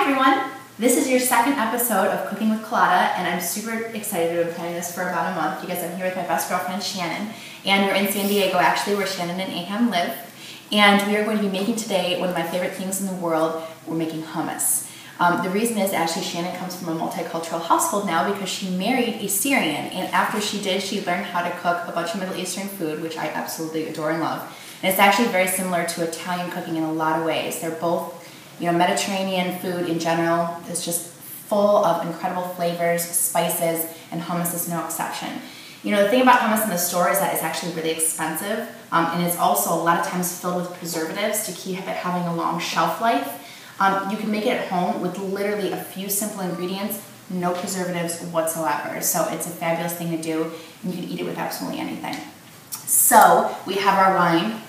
everyone! This is your second episode of Cooking with Kalota, and I'm super excited to have been planning this for about a month because I'm here with my best girlfriend, Shannon, and we're in San Diego, actually, where Shannon and Aham live, and we are going to be making today one of my favorite things in the world. We're making hummus. The reason is actually Shannon comes from a multicultural household now because she married a Syrian, and after she did, she learned how to cook a bunch of Middle Eastern food, which I absolutely adore and love. And it's actually very similar to Italian cooking in a lot of ways. They're both, Mediterranean food in general is just full of incredible flavors, spices, and hummus is no exception. The thing about hummus in the store is that it's actually really expensive, and it's also a lot of times filled with preservatives to keep it having a long shelf life. You can make it at home with literally a few simple ingredients, no preservatives whatsoever. So it's a fabulous thing to do, and you can eat it with absolutely anything. So we have our wine.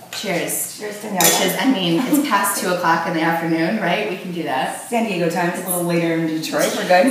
Cheers. Cheers, Danielle. Which is, it's past 2 o'clock in the afternoon, right? We can do that. San Diego time. It's a little later in Detroit. We're good.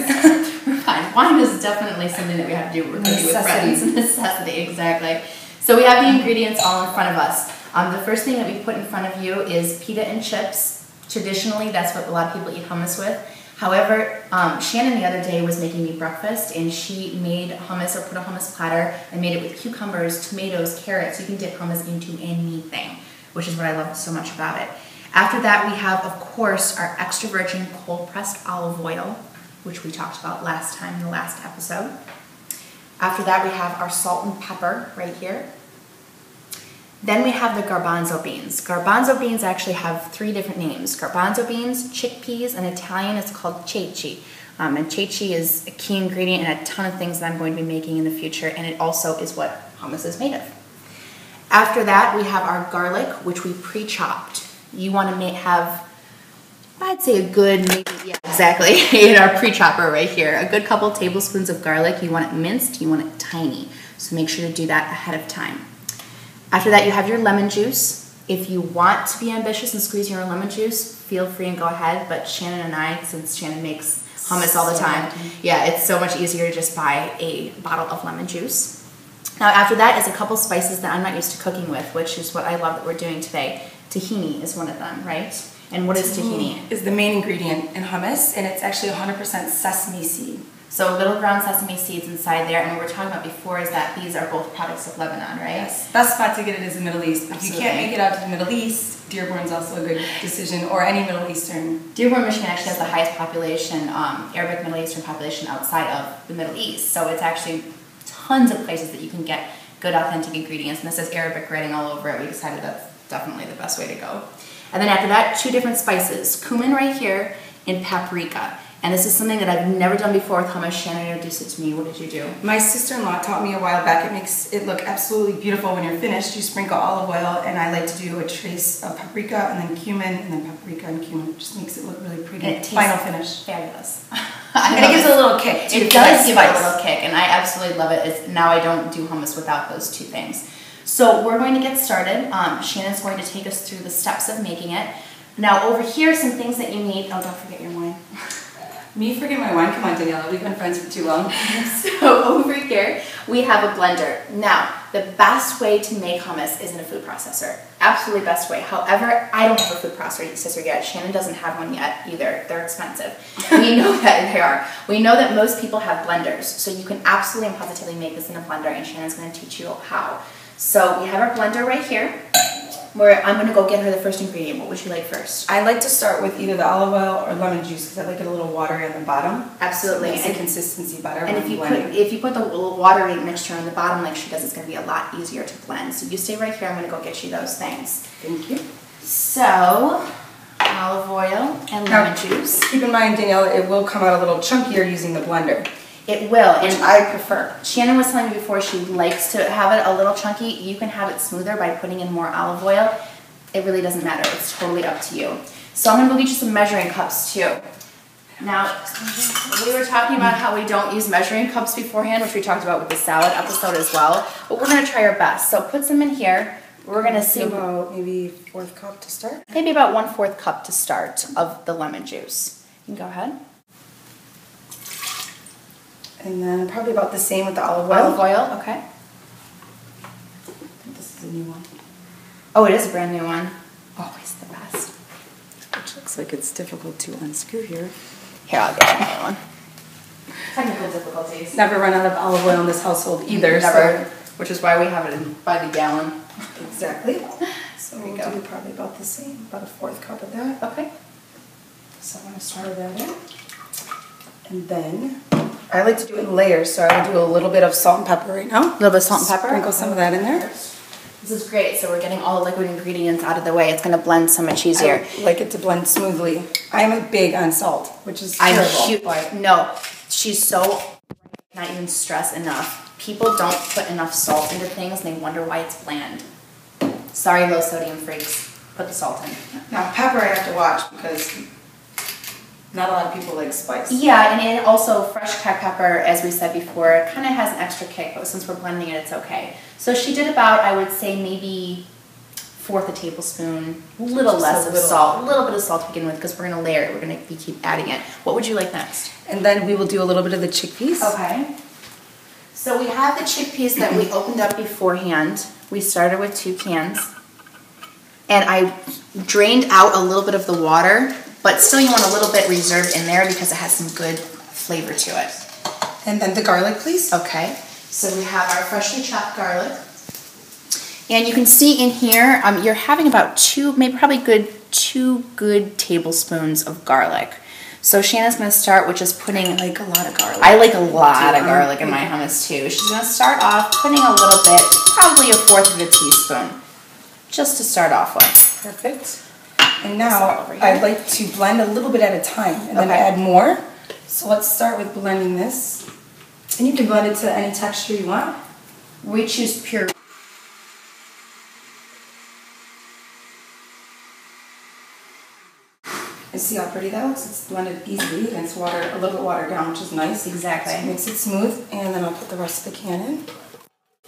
We're fine. Wine is definitely something that we have to do. We're going to do with friends. Necessity, exactly. So we have the ingredients all in front of us. The first thing that we put in front of you is pita and chips. Traditionally, that's what a lot of people eat hummus with. However, Shannon the other day was making me breakfast, and she made hummus, or put a hummus platter, and made it with cucumbers, tomatoes, carrots. You can dip hummus into anything, which is what I love so much about it. After that, we have, of course, our extra virgin cold-pressed olive oil, which we talked about last time in the last episode. After that, we have our salt and pepper right here. Then we have the garbanzo beans. Garbanzo beans actually have 3 different names. Garbanzo beans, chickpeas, and Italian it's called ceci. And ceci is a key ingredient in a ton of things that I'm going to be making in the future, and it also is what hummus is made of. After that, we have our garlic, which we pre-chopped. You want to have, I'd say a good, in our pre-chopper right here. A good couple tablespoons of garlic. You want it minced, you want it tiny. So make sure to do that ahead of time. After that, you have your lemon juice. If you want to be ambitious and squeeze your own lemon juice, feel free and go ahead. But Shannon and I, since Shannon makes hummus all the time, it's so much easier to just buy a bottle of lemon juice. Now, after that is a couple spices that I'm not used to cooking with, which is what I love that we're doing today. Tahini is one of them, right? And what is tahini? Is the main ingredient in hummus, and it's actually 100% sesame seed. So little ground sesame seeds inside there, and what we were talking about before is that these are both products of Lebanon, right? Yes. Best spot to get it is the Middle East. If you can't make it out to the Middle East, Dearborn's also a good decision, or any Middle Eastern. Dearborn, Michigan actually has the highest population, Arabic Middle Eastern population outside of the Middle East. So it's actually tons of places that you can get good authentic ingredients, and this has Arabic writing all over it. We decided that's definitely the best way to go. And then after that, 2 different spices, cumin right here and paprika. And this is something that I've never done before with hummus. Shannon introduced it to me. What did you do? My sister-in-law taught me a while back. It makes it look absolutely beautiful when you're finished. You sprinkle olive oil, and I like to do a trace of paprika and then cumin, and then paprika and cumin. It just makes it look really pretty. And it tastes final finish. Fabulous. And it gives it a little kick, too. It does give it a little kick, and I absolutely love it. Now I don't do hummus without those 2 things. So we're going to get started. Shannon's going to take us through the steps of making it. Now over here, some things that you need. Oh, don't forget your wine. Me forget my wine? Come on, Daniela. We've been friends for too long. So over here, we have a blender. Now, the best way to make hummus is in a food processor. Absolutely best way. However, I don't have a food processor yet. Shannon doesn't have one yet either. They're expensive. We know that they are. We know that most people have blenders. So you can absolutely and positively make this in a blender, and Shannon's going to teach you how. So we have our blender right here. Where I'm going to go get her the first ingredient. What would you like first? I like to start with either the olive oil or lemon juice because I like it a little watery on the bottom. Absolutely. So it makes the consistency better. And if you put the little watery mixture on the bottom like she does, it's going to be a lot easier to blend. So you stay right here. I'm going to go get you those things. Thank you. So, olive oil and lemon juice. Keep in mind, Danielle, it will come out a little chunkier using the blender. It will, which I prefer. Shannon was telling me before she likes to have it a little chunky. You can have it smoother by putting in more olive oil. It really doesn't matter. It's totally up to you. So I'm going to go get you some measuring cups too. Now, we were talking about how we don't use measuring cups beforehand, which we talked about with the salad episode as well. But we're going to try our best. So put some in here. We're going to see about maybe 1/4 cup to start. Maybe about 1/4 cup to start of the lemon juice. You can go ahead. And then probably about the same with the olive oil. Olive oil, okay. I think this is a new one. Oh, it is a brand new one. Always the best. Which Looks like it's difficult to unscrew here. Here, I'll get you another one. Technical difficulties. Never run out of olive oil in this household either. Never. So. Which is why we have it by the gallon. Exactly. So we'll do probably about the same, about a 1/4 cup of that. Okay. So I'm going to start that in. And then I like to do it in layers, so I will do a little bit of salt and pepper right now. A little bit of salt and pepper. Sprinkle some of that in there. This is great. So we're getting all the liquid ingredients out of the way. It's going to blend so much easier. I like it to blend smoothly. I am big on salt, which is terrible. No, she's so not even stress enough. People don't put enough salt into things and they wonder why it's bland. Sorry, low sodium freaks. Put the salt in. Now pepper I have to watch because not a lot of people like spice. Yeah, and it also, fresh cracked pepper, as we said before, kind of has an extra kick, but since we're blending it, it's okay. So she did about, I would say, maybe 1/4 tablespoon, a little less of salt, a little bit of salt to begin with, because we're going to layer it. We're going to keep adding it. What would you like next? And then we will do a little bit of the chickpeas. Okay. So we have the chickpeas that we opened up beforehand. We started with 2 cans. And I drained out a little bit of the water, but still you want a little bit reserved in there because it has some good flavor to it. And then the garlic, please. Okay. So we have our freshly chopped garlic. And you can see in here, you're having about 2 good tablespoons of garlic. So Shannon's going to start with just putting... I like a lot of garlic. I like a lot of garlic in my hummus too. She's going to start off putting a little bit, probably a 1/4 of a teaspoon, just to start off with. Perfect. And now I'd like to blend a little bit at a time and then add more. So let's start with blending this. And you can blend it to any texture you want. We choose pure. And see how pretty that looks? It's blended easily and it's a little bit watered down, which is nice. Exactly. So it makes it smooth. And then I'll put the rest of the can in.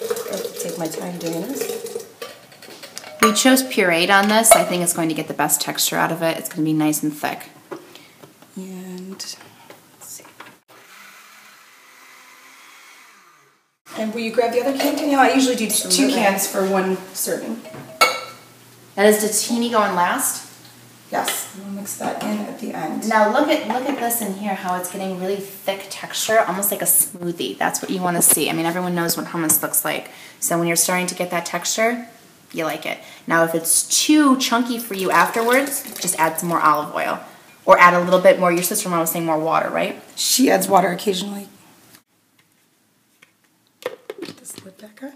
I have to take my time doing this. We chose pureed on this. I think it's going to get the best texture out of it. It's going to be nice and thick. And let's see. And will you grab the other can, Danielle? I usually do 2 cans for 1 serving. Now, is the tahini going last? Yes, and we'll mix that in at the end. Now look at this in here, how it's getting really thick texture, almost like a smoothie. That's what you want to see. I mean, everyone knows what hummus looks like. So when you're starting to get that texture, you like it. Now if it's too chunky for you afterwards, just add some more olive oil. Or add a little bit more, your sister-in-law was saying more water, right? She adds water occasionally. Put this lid back on.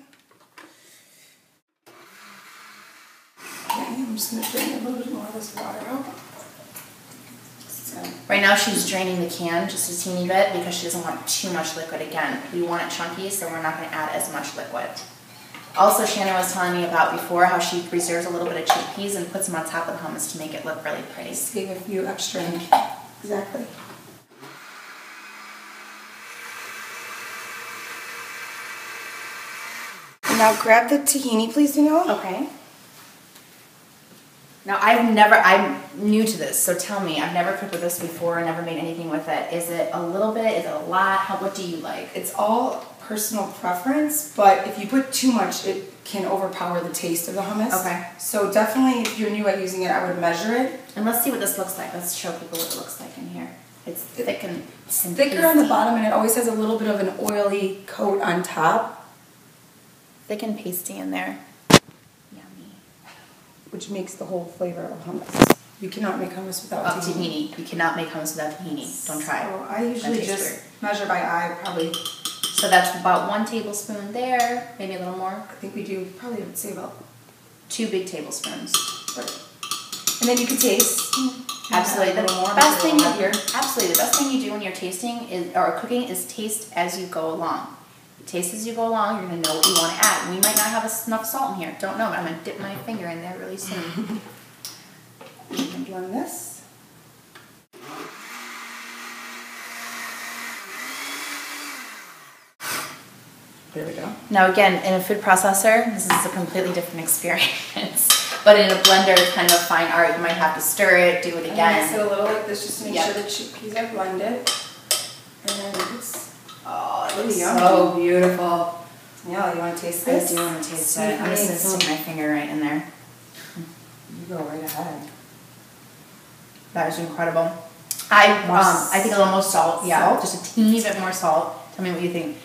Okay, I'm just going to drain a little bit more of this water out. Right now she's draining the can just a teeny bit because she doesn't want too much liquid again. We want it chunky, so we're not going to add as much liquid. Also, Shannon was telling me about before how she reserves a little bit of chickpeas and puts them on top of the hummus to make it look really pretty. Save a few extra. Exactly. And now grab the tahini, please, Danielle. Okay. Now I'm new to this, so tell me, I've never cooked with this before, never made anything with it. Is it a little bit, is it a lot? What do you like? It's all personal preference, but if you put too much, it can overpower the taste of the hummus. Okay. So definitely, if you're new at using it, I would measure it. And let's see what this looks like. Let's show people what it looks like in here. It's thick and thicker on the bottom, and it always has a little bit of an oily coat on top. Thick and pasty in there. Which makes the whole flavor of hummus. You cannot make hummus without tahini. You cannot make hummus without tahini. Don't try it. So I usually just measure by eye, probably. So that's about 1 tablespoon there, maybe a little more. I think we do probably would say about 2 big tablespoons. Right. And then you can taste. Absolutely. The best thing you do when you're tasting or cooking is taste as you go along. Taste as you go along, you're going to know what you want to add. We might not have enough salt in here. Don't know, but I'm going to dip my finger in there really soon. I'm going to blend this. There we go. Now again, in a food processor, this is a completely different experience. But in a blender, it's kind of a fine art. You might have to stir it, do it again. Mix it a little like this just to make sure the chickpeas are blended. And it's it looks so beautiful. Yeah, you want to taste this? I do want to taste it. I'm just going to stick my finger right in there. You go right ahead. That is incredible. I think a little more salt. Yeah, salt? Just a teeny bit more salt. Tell me what you think.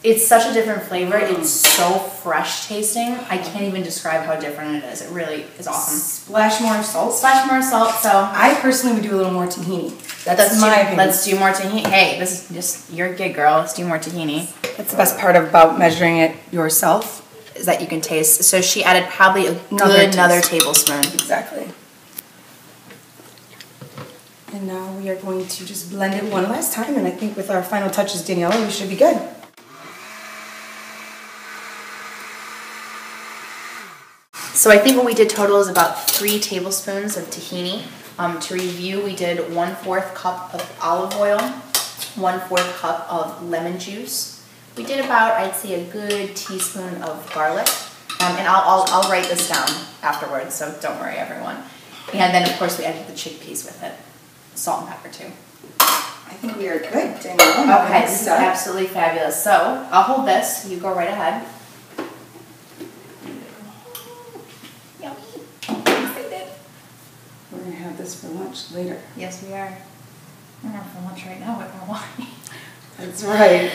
It's such a different flavor. It's so fresh tasting. I can't even describe how different it is. It really is awesome. Splash more salt. Splash more salt. So I personally would do a little more tahini. That's my opinion. Let's do more tahini. Hey, this is just your gig, girl. Let's do more tahini. That's the best part about measuring it yourself. Is that you can taste. So she added probably another tablespoon. Exactly. And now we are going to just blend it one last time, and I think with our final touches, Daniela, we should be good. So I think what we did total is about 3 tablespoons of tahini. To review, we did 1/4 cup of olive oil, 1/4 cup of lemon juice. We did about, I'd say, a good teaspoon of garlic. And I'll write this down afterwards, so don't worry, everyone. And then, of course, we added the chickpeas with it. Salt and pepper, too. I think we are good, Daniela. Okay, this is absolutely fabulous. So I'll hold this. You go right ahead. Yummy. I'm excited. We're going to have this for lunch later. Yes, we are. We're not for lunch right now with our wine. That's right.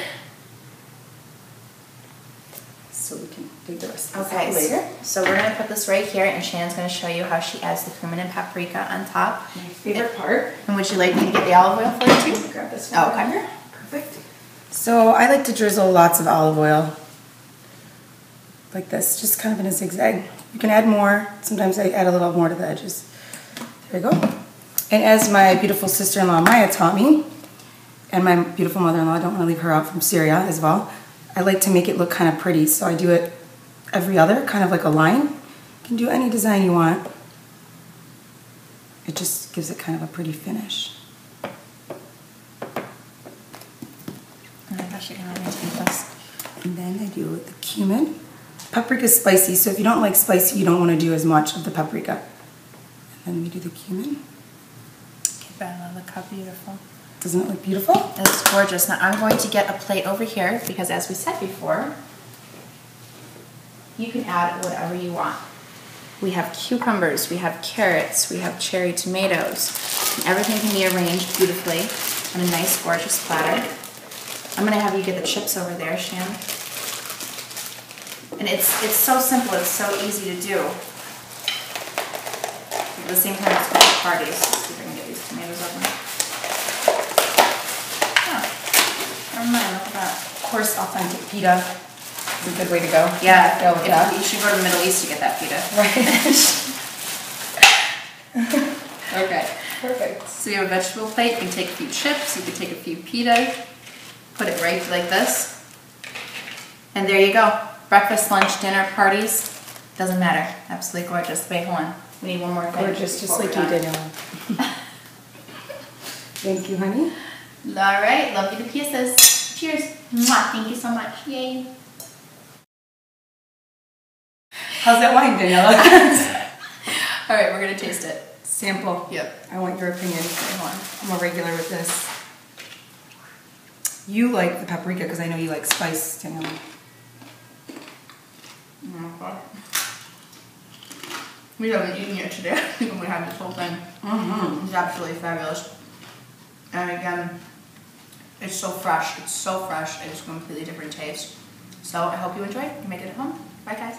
So we can do the rest of this later. So we're going to put this right here, and Shannon's going to show you how she adds the cumin and paprika on top. My favorite part. And would you like me to get the olive oil for you too? Grab this one. Okay. Perfect. So I like to drizzle lots of olive oil like this, just kind of in a zigzag. You can add more. Sometimes I add a little more to the edges. There we go. And as my beautiful sister-in-law Maya taught me, and my beautiful mother-in-law, I don't want to leave her out from Syria as well, I like to make it look kind of pretty, so I do it every other, kind of like a line. You can do any design you want. It just gives it kind of a pretty finish. Oh my gosh, you're going to take this. And then I do the cumin. Paprika is spicy, so if you don't like spicy, you don't want to do as much of the paprika. And then we do the cumin. Get that out of the cup, beautiful. Doesn't it look beautiful? It's gorgeous. Now I'm going to get a plate over here because, as we said before, you can add whatever you want. We have cucumbers, we have carrots, we have cherry tomatoes. And everything can be arranged beautifully on a nice, gorgeous platter. I'm going to have you get the chips over there, Shannon. And it's so simple, it's so easy to do. At the same time, it's good for parties. Let's see if I can get these tomatoes open. Never mind, look at that. Of course, authentic pita is a good way to go. Yeah, you should go to the Middle East to get that pita. Right. Okay. Perfect. So you have a vegetable plate. You can take a few chips. You can take a few pita. Put it right like this. And there you go. Breakfast, lunch, dinner, parties. Doesn't matter. Absolutely gorgeous. Wait, hold on. We need one more thing. Gorgeous, just like you did, Ellen. Thank you, honey. All right. Love you to pieces. Cheers. Mwah. Thank you so much. Yay. How's that wine, Daniela? All right. We're going to taste it. Sample. Yep. I want your opinion. Hold on. I'm a regular with this. You like the paprika because I know you like spice, Daniela. We haven't eaten it today. We have this whole thing. It's absolutely fabulous. And again, it's so fresh. It's so fresh. It's a completely different taste. So I hope you enjoy it. You make it at home. Bye, guys.